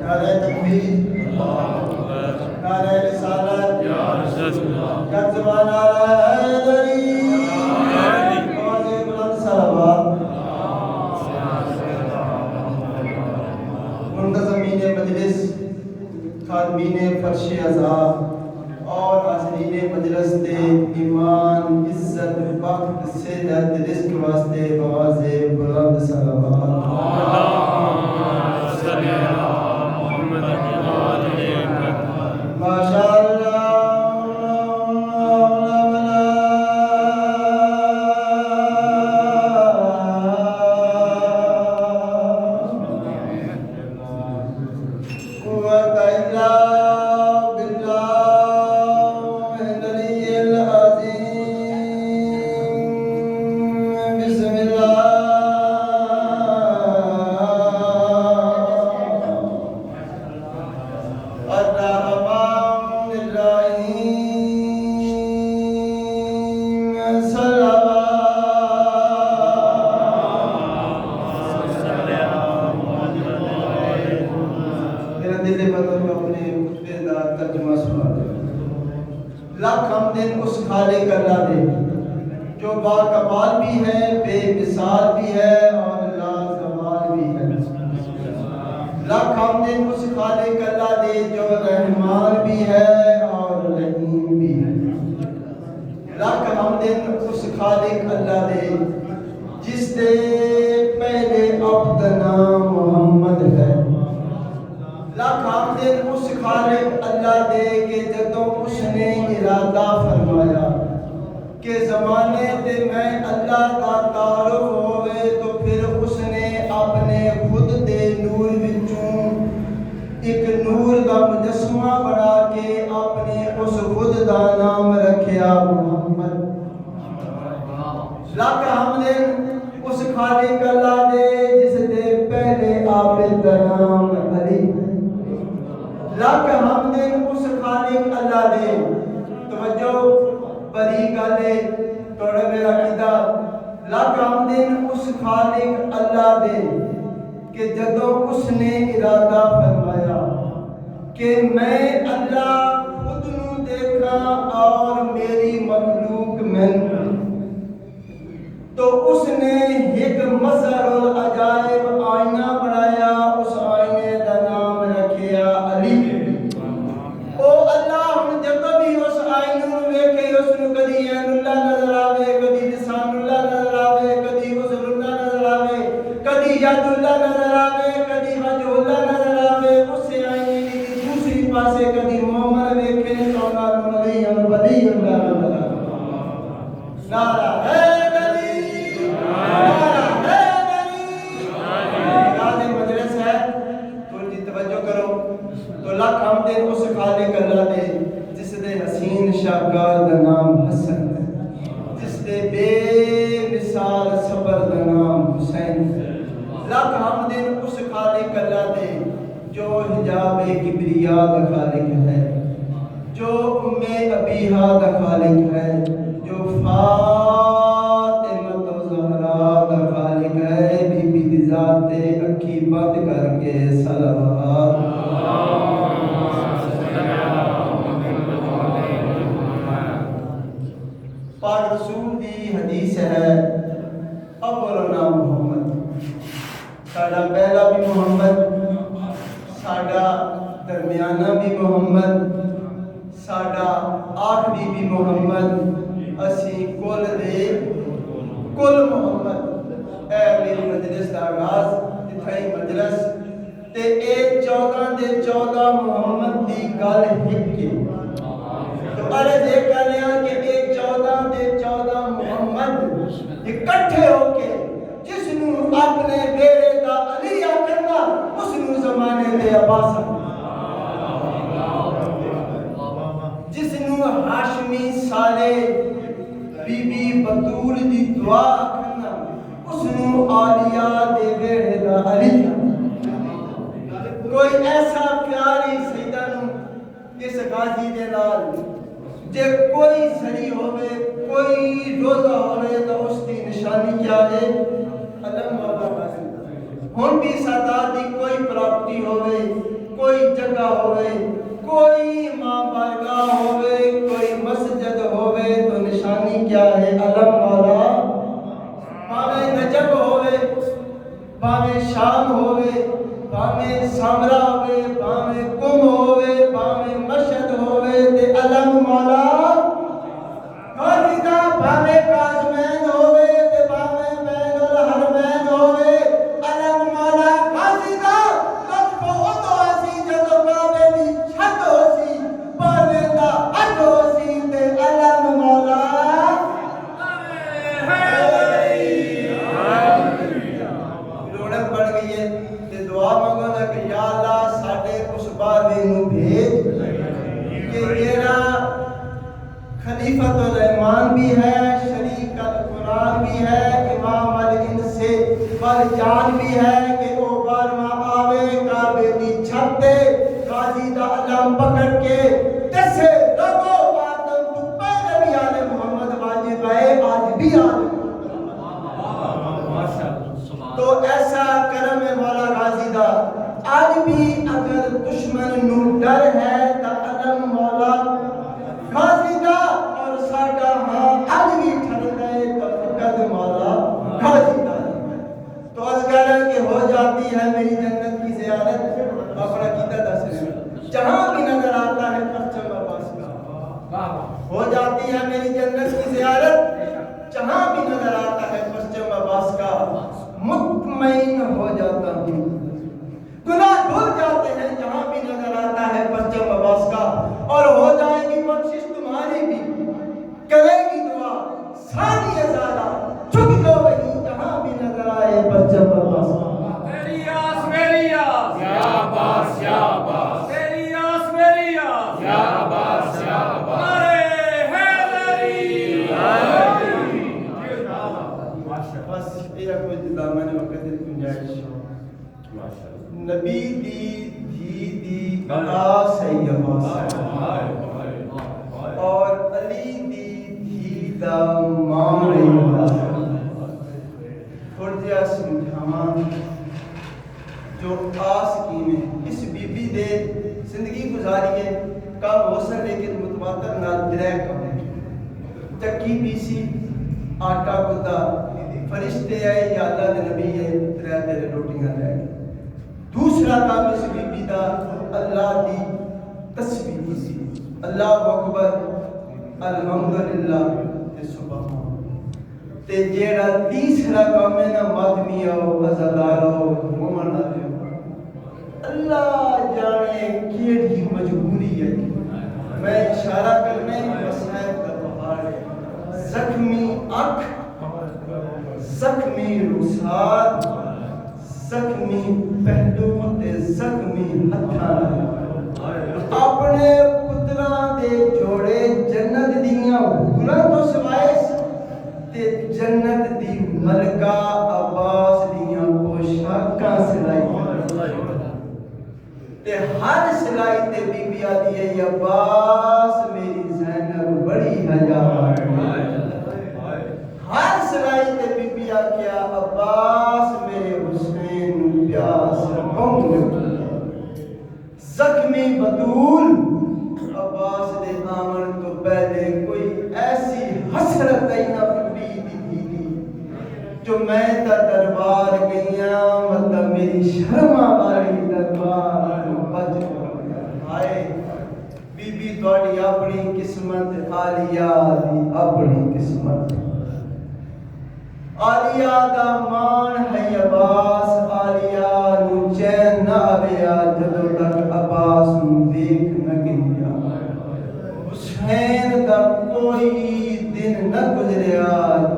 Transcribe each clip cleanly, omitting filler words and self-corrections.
نعرہ تکبیر، نعرہ رسالت، جذبہ نعرہ حیدری، آواز بلند صلوات۔ منتظمین مجلس، خادمین فرش عزا اور حاضرین مجلس دے ایمان، عزت، بخت، صحت، رزق واسطے بواز بلند صلوات۔ ماشاء اللہ قوت الا باللہ العلی العظیم۔ بسم اللہ الرحمن الرحیم۔ میرا دل بدر میں اپنے خطبے کا ترجمہ سنا دے۔ لاکھ حمد اس خالق اللہ دے جو باکمال بھی ہے، بے مثال بھی ہے اور لازوال بھی ہے۔ لاکھ حمد اس خالق اللہ دے جو رحمان بھی ہے اور رحیم بھی ہے۔ لاکھ حمد اس خالق اللہ دے جس دے پہلے عبد نام محمد ہے۔ لاکھ حمد اس خالق اللہ دے کہ جدوں اس نے ارادہ فرمایا کہ زمانے تے میں اللہ کا تعارف ہوئے تو پھر اس نے اپنے خود دے نور وچوں ایک نور کا مجسمہ بنا کے اپنے اس خود دا نام رکھیا محمد۔ لاکھ حمد اس خالق اللہ دے جس دے پہلے عابد دا نام علی۔ لاکھ حمد اس خالق اللہ دے، توجہ بڑی گل ہے توڑے میرا قیدہ۔ لاکھ حمد اس خالق اللہ دے کہ جدوں اس نے ارادہ فرمایا کہ میں اللہ خود نو دیکھا اور میری مخلوق میں، تو اس نے ایک مظہر العجائب آئینہ بنایا، اس آئینے کا نام رکھیا علی۔ او اللہ ہم جب بھی اس آئینہ نو ویکھے اس نو کدی عین اللہ نظر آوے، کدی لسان اللہ نظر آوے، کدی وزر اللہ نظر آوے، کدی ید اللہ نظر آوے، کدی وجہ اللہ نظر آوے۔ اس آئینے کی دوسری پاسے کدی مومن ویکھے تو نال ولی ولی اللہ نظر آوے۔ نعرہ حیدری، نعرہ حیدری۔ راز مجلس ہے، تھوڑی جی توجہ کرو۔ تو لاکھ حمد اس خالق اللہ دے جس دے حسین شاہکار دا نام حسن، جس دے بے مثال صبر دا نام حسین۔ لاکھ حمد اس خالق اللہ دے جو حجاب کبریا دا خالق ہے، جو ام ابیہا دا خالق ہے، جو فاطمہ زہرا دا خالق ہے۔ بی بی دی ذات تے اکھی بند کر کے صلوات۔ پاک رسول دی حدیث ہے اولنا محمد، ساڈا پہلا بھی محمد، ساڈا درمیانہ بھی محمد، ساڈا آخری بھی محمد، اسی کل دے کل محمد۔ اے میری مجلس دا آغاز جتھائی مجلس تے اے 14 دے 14 محمد دی گل ہک کے تو عرض یہ کہنے ہیں کہ اے 14 دے 14 محمد اکٹھے ہو کے جس نو اپنے بیڑے دا علی آکھنا اس نو زمانے دے عباس، جس نو ہاشمی سالے بی بی بطول دی دعا آکھنا اس نو آلیا دے بیڑے دا علی۔ کوئی ایسا پیاری سیدہ نو کس غازی دے لال جے کوئی سری ہوئے کوئی روزہ ہوئے تو اس کی نشانی کیا ہے؟ علم بابا قاسم۔ ہن بھی سادات دی کوئی پراپرٹی ہوئے، کوئی جگہ ہوئے، کوئی ماں بارگاہ ہوئے، کوئی مسجد ہوئے تو نشانی کیا ہے؟ علم مولا. بھاوے نجب ہوئے، بھاوے شام ہوئے، بھاوے سامرا ہوئے، بھاوے قم ہوئے، بھاوے مشہد ہوئے تے علم مولا غازی دا. بھاوے کاظمین ہوئے تے بھاوے بین الحرمین ہوئے، علم مولا غازی دا. لطف ادو اسی جدو کعبے دی چھت ہوسی، پردے دا حج ہوسی تے علم مولا. رونق بڑھ گئی ہے تے دعا مانگو نا کہ یا اللہ ساڈے اس بارویں نو بھیج کہ جیڑا خلیفۃ الرحمان بھی ہے، شریک القرآن بھی ہے، امام الانس والجان بھی ہے کہ وہ بارواں آوے کعبے دی چھت تے غازی دا علم پکڑ کے دسے لوگو آدم تو پہلے بھی آل محمد واجب ہے، آج بھی آل. تو ایسا کرم ہے مولا غازی دا. آج بھی اگر دشمن نو ڈر ہے تا علم مولا غازی دا اور ساڈا ہاں اج بھی ٹھر گئے تو فقط مولا غازی دا. تو اس کر کے ہو جاتی ہے میری جنت کی زیارت. اپنا کیتا دس رہے جہاں بھی نظر آتا ہے پرچم عباس کا. ہو جاتی ہے میری جنت کی زیارت جہاں بھی نظر آتا ہے پرچم عباس کا. مطمئن ہو جاتا ہوں، گناہ دھل جاتے ہیں جہاں بھی نظر آتا ہے پرچم عباس کا. اور ہو جائے گی بخشش تمہاری بھی، کرے گی دعا ساری ازالہ، جھک جو وہی جہاں بھی نظر آئے پرچم عباس کا. تیری آس میری آس، یا عباس یا عباس. تیری آس میری آس، یا عباس یا عباس. ارے حیدری بس یہ کچھ دامن وقت دی گنجائش. نبی دی دھی دی آس ہے عباس، اور علی دی دھی دا مان ہے عباس. تھوڑا جہا سمجھاواں جو آس کی میں اس بی بی دے زندگی گزاری ہے کم ہو سکے لیکن متواتر نال درہ کم ہے. چکی پیسی، آٹا گدا، فرشتے آئے یا اللہ دے نبی ہے ترے تیرے روٹیاں لے گئے. دوسرا کام اس بی بی دا اللہ دی تسبیح سی، اللہ اکبر، الحمدللہ تے سبحان. تے جیڑا تیسرا کام ہے نا مادمی آؤ ازادار آؤ مومن آ دیو. اللہ جانے کیڑی مجبوری ہے. میں اشارہ کرنے مسائب کا پہاڑ ہے. زخمی آنکھ، زخمی رخسار، زخمی پہلو تے زخمی ہتھاں. اپنے پتراں دے جوڑے جنت دیاں حوراں تو سوائے تے جنت دی ملکہ عباس دیاں پوشاکاں سلائی تے ہر سلائی تے بی بی آدھی ہے عباس میری زینب بڑی حیا. ہر سلائی تے بی بی آکھیا عباس میرے حسین پیاس کون. زخمی بطول عباس دے آمن تو پہلے کوئی ایسی حسرت اینا پوری دی تھی جو میں تا دربار گئیاں مطلب میری شرما والی دربار بچ آئے. بی بی توڑی اپنی قسمت، عالیہ دی اپنی قسمت. عالیہ دا مان ہے عباس. عالیہ نو چین نہ آویا جدو تک عباس نو دیکھ نہ گیا. حسین دا کوئی دن نہ گزریا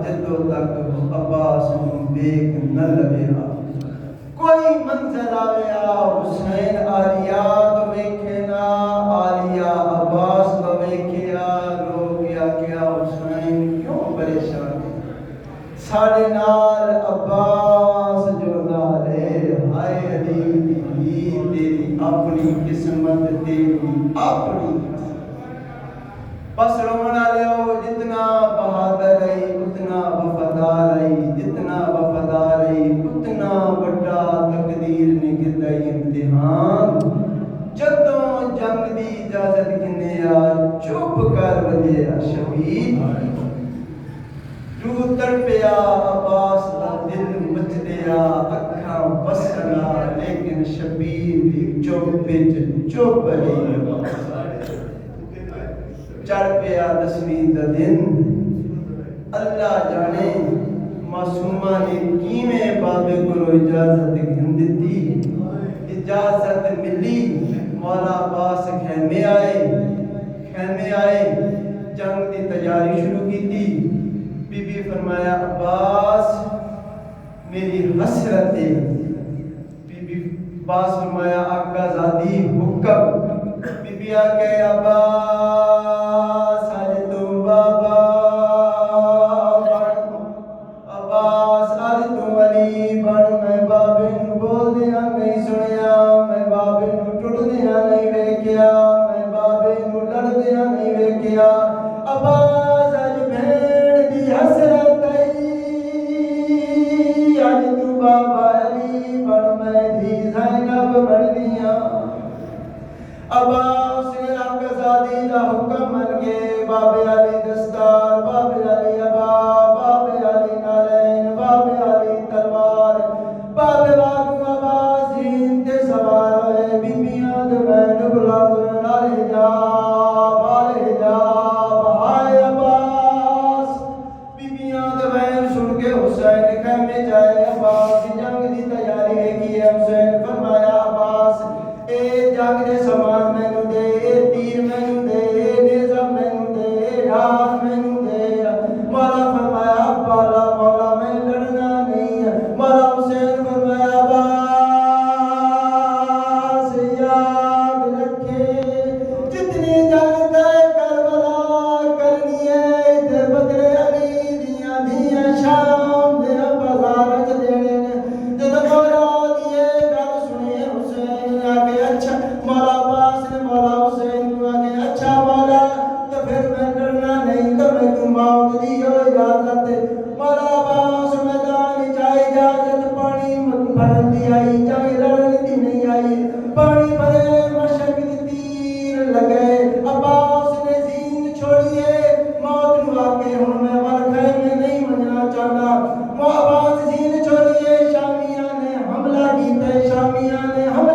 جدو تک عباس نو دیکھ نہ لگیا. کوئی منظر آویا حسین عالیہ تو ویکھے نا، عالیہ عباس تو ویکھیا رو گیا. کیا حسین کیوں پریشان ہے؟ ساڑے نال عباس جو نالے ہائے علی دی تیری اپنی قسمت تیری اپنی. بس رونا لے ہو جتنا بہادر ہے اتنا وفادار ہے، جتنا وفادار ہے اتنا بڑا میرا شبیر رو تڑپیا عباس دا دل مچدیا اکھاں بسنا لیکن شبیر دی چپ چپ رہی چڑھ پیا 10ویں دا دن اللہ جانے معصومہ نے کیویں بابے کو اجازت گھن دیتی اجازت ملی مولا عباس خیمے آئے جنگ دی تیاری شروع کی تھی بی بی فرمایا عباس میری حسرت ہے بی بی عباس فرمایا آقا زادی حکم بی بی آکے عباس آج تو بابا عباس آج تو علی بن میں بابے نو بول دیا نہیں سنیا میں بابے نو ٹوٹ دیا نہیں ویکھیا میں بابے نو لڑ دیا نہیں ویکھیا عباس آج بھیڑ دی حسرت آج تو بابا علی بن میں دھی زینب بن دیا عباس نے آقا زادی دا حکم من کے بابے علی دستار بابے علی عبا بابے علی نالین بابے علی تلوار بابے باگو عباس جین تے سوار ہوئے بیبیاں دے بین بلا دے نالے جاب ہائے عباس بیبیاں دے بین سن کے حسین خیمے جائے عباس جنگ دی تیاری ہے کی حسین فرمایا عباس اے جنگ دے سامان مینو دے اے تیر مینو دے اے نیزہ مینو دے اے ڈھال مینو دے مولا فرمایا بالا مولا میں لڑنا نہیں مولا حسین فرمایا عباس یاد رکھے جتنی جنگ تے کربلا کرنی ہے تے بدلے علی دیاں دیاں شام دے بازار چ دینے جدوں مولا دیے گل سنی حسین نے آگے اچھا مولا عباس نے مولا حسین کو آگے اچھا مولا تو پھر میں لڑنا نہیں تو میں تم موت دی ہو اجازت مولا عباس میدان چاہے اجازت پانی بھرن دی آئی چاہے لڑن دی نہیں آئی پانی بھرے مشک دی تیر لگے عباس نے زین چھوڑیے موت نو آگے ہن میں ورخے میں نہیں مننا چاہتا عباس زین چھوڑیے شامیاں نے حملہ کیتے شامیاں نے حملہ